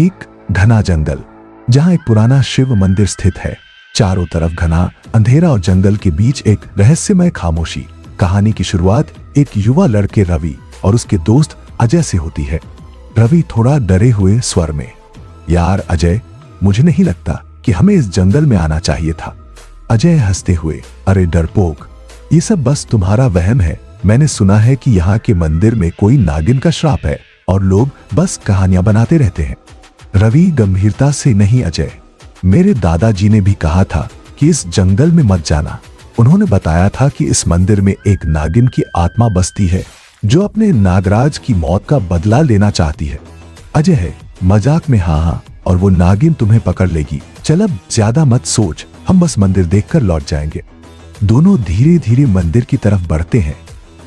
एक घना जंगल जहां एक पुराना शिव मंदिर स्थित है। चारों तरफ घना अंधेरा और जंगल के बीच एक रहस्यमय खामोशी। कहानी की शुरुआत एक युवा लड़के रवि और उसके दोस्त अजय से होती है। रवि थोड़ा डरे हुए स्वर में, यार अजय, मुझे नहीं लगता कि हमें इस जंगल में आना चाहिए था। अजय हंसते हुए, अरे डरपोक, ये सब बस तुम्हारा वहम है। मैंने सुना है कि यहाँ के मंदिर में कोई नागिन का श्राप है और लोग बस कहानियां बनाते रहते हैं। रवि गंभीरता से, नहीं अजय, मेरे दादाजी ने भी कहा था कि इस जंगल में मत जाना। उन्होंने बताया था कि इस मंदिर में एक नागिन की आत्मा बसती है जो अपने नागराज की मौत का बदला लेना चाहती है। अजय है, मजाक में हाँ, और वो नागिन तुम्हें पकड़ लेगी। चल अब ज्यादा मत सोच, हम बस मंदिर देखकर लौट जाएंगे। दोनों धीरे धीरे मंदिर की तरफ बढ़ते हैं।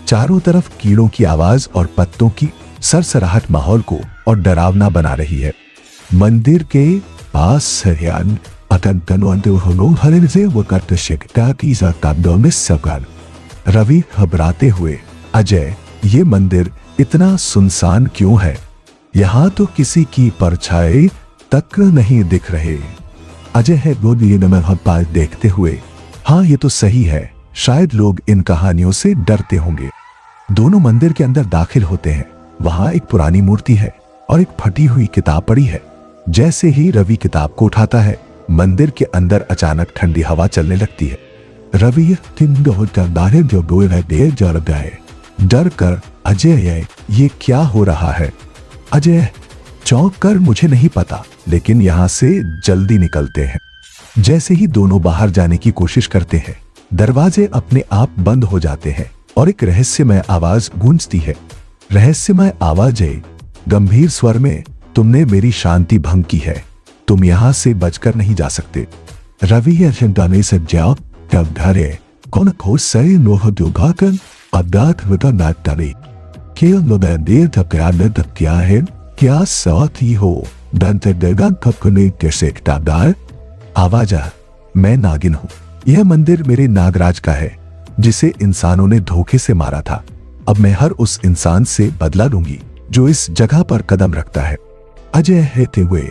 चारों तरफ कीड़ों की आवाज और पत्तों की सरसराहट माहौल को और डरावना बना रही है। मंदिर के पास रवि घबराते हुए, अजय, ये मंदिर इतना सुनसान क्यों है? यहाँ तो किसी की परछाई तक नहीं दिख रहे। अजय है वो देखते हुए, हाँ ये तो सही है, शायद लोग इन कहानियों से डरते होंगे। दोनों मंदिर के अंदर दाखिल होते हैं। वहां एक पुरानी मूर्ति है और एक फटी हुई किताब पड़ी है। जैसे ही रवि किताब को उठाता है, मंदिर के अंदर अचानक ठंडी हवा चलने लगती है। रवि डर कर, अजय ये क्या हो रहा है? अजय चौंक कर, मुझे नहीं पता, लेकिन यहाँ से जल्दी निकलते हैं। जैसे ही दोनों बाहर जाने की कोशिश करते हैं, दरवाजे अपने आप बंद हो जाते हैं और एक रहस्यमय आवाज गूंजती है। रहस्यमय आवाज है, गंभीर स्वर में, तुमने मेरी शांति भंग की है, तुम यहाँ से बचकर नहीं जा सकते। रवि से जाओ तब घरे कौन खो सही नोह दुगाकन अदात वदानातरी केल नोदेर तक क्या है, क्या साथ ही हो दंत देगा कपने कैसे टादार। आवाज, मैं नागिन हूँ। यह मंदिर मेरे नागराज का है जिसे इंसानों ने धोखे से मारा था। अब मैं हर उस इंसान से बदला लूंगी जो इस जगह पर कदम रखता है। अजय कहते हुए,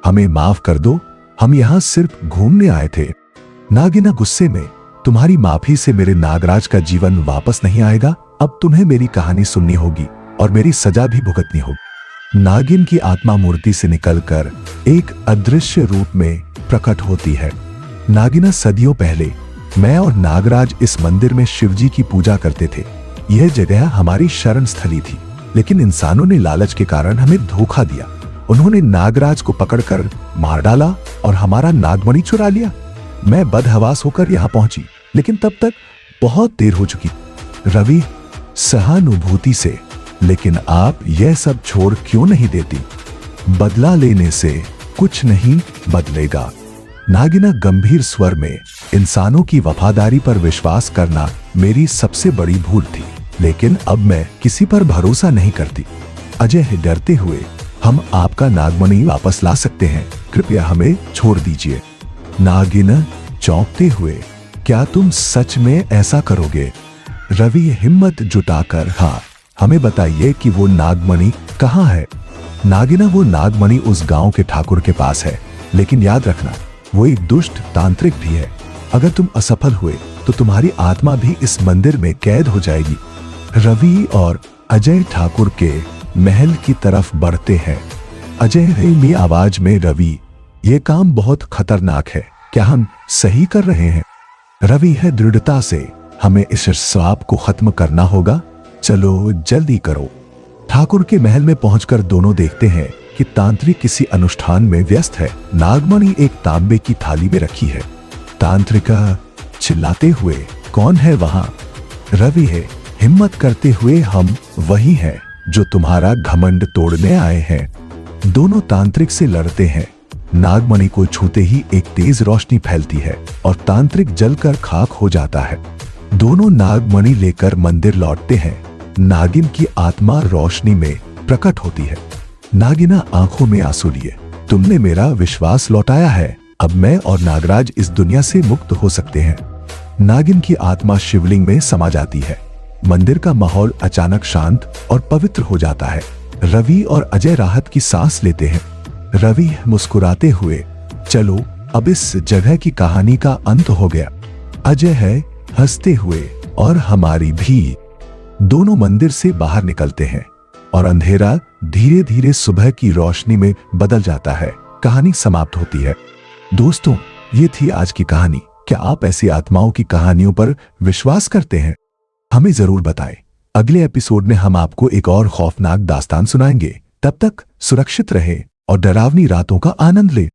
हमें माफ कर दो, हम यहाँ सिर्फ घूमने आए थे। नागिना गुस्से में, तुम्हारी माफी से मेरे नागराज का जीवन वापस नहीं आएगा। अब तुम्हें मेरी कहानी सुननी होगी और मेरी सजा भी भुगतनी होगी। नागिन की आत्मा मूर्ति से निकलकर एक अदृश्य रूप में प्रकट होती है। नागिना सदियों पहले मैं और नागराज इस मंदिर में शिवजी की पूजा करते थे। यह जगह हमारी शरण स्थली थी, लेकिन इंसानों ने लालच के कारण हमें धोखा दिया। उन्होंने नागराज को पकड़कर मार डाला और हमारा नागमणि चुरा लिया। मैं बदहवास होकर यहाँ पहुंची, लेकिन तब तक बहुत देर हो चुकी। रवि सहानुभूति से, लेकिन आप यह सब छोड़ क्यों नहीं देती? बदला लेने से कुछ नहीं बदलेगा। नागिना गंभीर स्वर में, इंसानों की वफादारी पर विश्वास करना मेरी सबसे बड़ी भूल थी, लेकिन अब मैं किसी पर भरोसा नहीं करती। अजय डरते हुए, हम आपका नागमणि वापस ला सकते हैं, कृपया हमें छोड़ दीजिए। नागिन चौंकते हुए, क्या तुम सच में ऐसा करोगे? रवि हिम्मत जुटाकर, हाँ, हमें बताइए कि वो नागमणि कहाँ है। नागिना, वो नागमणि उस गांव के ठाकुर के पास है, लेकिन याद रखना वो एक दुष्ट तांत्रिक भी है। अगर तुम असफल हुए तो तुम्हारी आत्मा भी इस मंदिर में कैद हो जाएगी। रवि और अजय ठाकुर के महल की तरफ बढ़ते हैं। अजय धीमी आवाज में, रवि, ये काम बहुत खतरनाक है, क्या हम सही कर रहे हैं? रवि है दृढ़ता से, हमें इस श्राप को खत्म करना होगा, चलो जल्दी करो। ठाकुर के महल में पहुंचकर दोनों देखते हैं कि तांत्रिक किसी अनुष्ठान में व्यस्त है। नागमणि एक तांबे की थाली में रखी है। तांत्रिका चिल्लाते हुए, कौन है वहां? रवि है हिम्मत करते हुए, हम वही हैं जो तुम्हारा घमंड तोड़ने आए हैं। दोनों तांत्रिक से लड़ते हैं। नागमणि को छूते ही एक तेज रोशनी फैलती है और तांत्रिक जलकर खाक हो जाता है। दोनों नागमणि लेकर मंदिर लौटते हैं। नागिन की आत्मा रोशनी में प्रकट होती है। नागिना आंखों में आंसू लिए, तुमने मेरा विश्वास लौटाया है, अब मैं और नागराज इस दुनिया से मुक्त हो सकते हैं। नागिन की आत्मा शिवलिंग में समा जाती है। मंदिर का माहौल अचानक शांत और पवित्र हो जाता है। रवि और अजय राहत की सांस लेते हैं। रवि मुस्कुराते हुए, चलो अब इस जगह की कहानी का अंत हो गया। अजय है हंसते हुए, और हमारी भी। दोनों मंदिर से बाहर निकलते हैं और अंधेरा धीरे धीरे सुबह की रोशनी में बदल जाता है। कहानी समाप्त होती है। दोस्तों, ये थी आज की कहानी। क्या आप ऐसी आत्माओं की कहानियों पर विश्वास करते हैं? हमें जरूर बताएं। अगले एपिसोड में हम आपको एक और खौफनाक दास्तान सुनाएंगे। तब तक सुरक्षित रहें और डरावनी रातों का आनंद लें।